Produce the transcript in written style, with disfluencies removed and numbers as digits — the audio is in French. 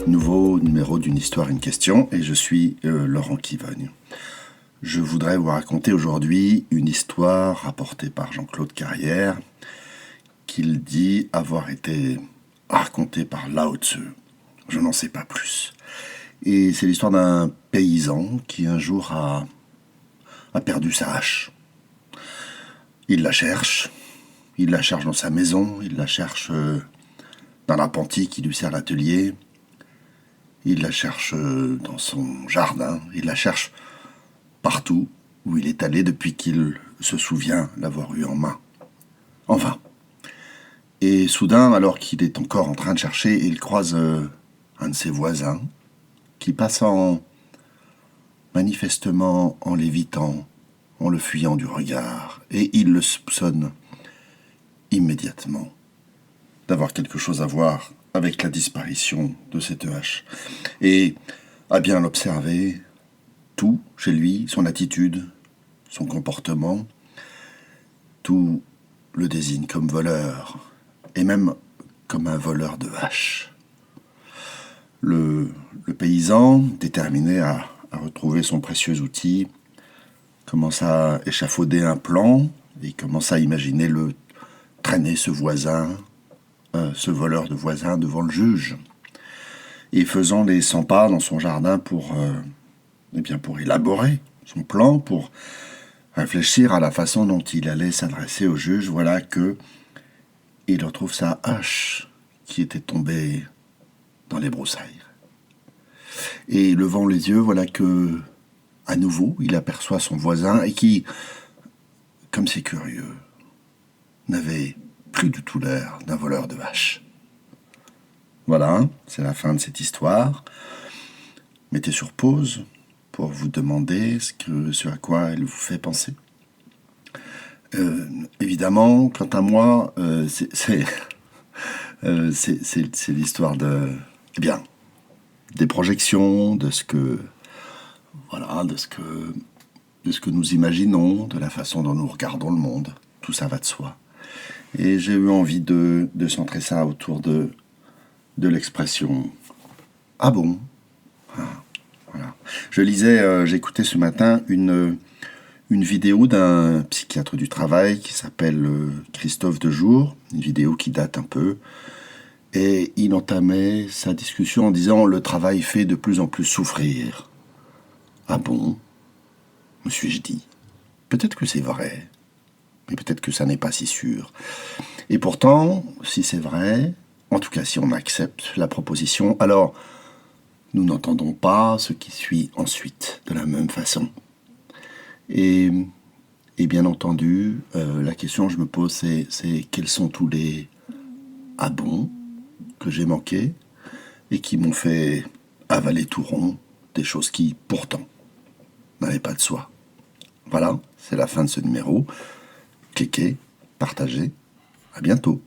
nouveau numéro d'une histoire, une question, et je suis Laurent Kivogne. Je voudrais vous raconter aujourd'hui une histoire rapportée par Jean-Claude Carrière, qu'il dit avoir été racontée par Lao Tzu. Je n'en sais pas plus. Et c'est l'histoire d'un paysan qui un jour a perdu sa hache. Il la cherche dans sa maison, il la cherche dans l'appentis qui lui sert l'atelier, il la cherche dans son jardin, il la cherche partout où il est allé depuis qu'il se souvient l'avoir eu en main. En vain. Et soudain, alors qu'il est encore en train de chercher, il croise un de ses voisins qui passe manifestement en l'évitant, en le fuyant du regard, et il le soupçonne immédiatement d'avoir quelque chose à voir avec la disparition de cette hache. Et, à bien l'observer, tout chez lui, son attitude, son comportement, tout le désigne comme voleur, et même comme un voleur de hache. Le paysan, déterminé à retrouver son précieux outil, commence à échafauder un plan, et commence à imaginer traîner ce voisin, ce voleur de voisin devant le juge, et faisant les 100 pas dans son jardin pour élaborer son plan, pour réfléchir à la façon dont il allait s'adresser au juge, voilà que il retrouve sa hache qui était tombée dans les broussailles. Et levant les yeux, voilà que, à nouveau, il aperçoit son voisin et qui, comme c'est curieux, n'avait plus du tout l'air d'un voleur de vaches. Voilà, c'est la fin de cette histoire. Mettez sur pause pour vous demander ce à quoi elle vous fait penser. Évidemment, quant à moi, c'est l'histoire des projections, de ce que nous imaginons, de la façon dont nous regardons le monde. Tout ça va de soi. Et j'ai eu envie de centrer ça autour de l'expression « Ah bon ?» Voilà. J'écoutais ce matin une vidéo d'un psychiatre du travail qui s'appelle Christophe Dejour, une vidéo qui date un peu, et il entamait sa discussion en disant « Le travail fait de plus en plus souffrir. » Ah bon ? Me suis-je dit. Peut-être que c'est vrai, mais peut-être que ça n'est pas si sûr. Et pourtant, si c'est vrai, en tout cas si on accepte la proposition, alors nous n'entendons pas ce qui suit ensuite de la même façon. Et bien entendu, la question que je me pose, c'est quels sont tous les « ah bon » que j'ai manqués et qui m'ont fait avaler tout rond des choses qui, pourtant, n'allaient pas de soi. Voilà, c'est la fin de ce numéro. Cliquez, partagez, à bientôt.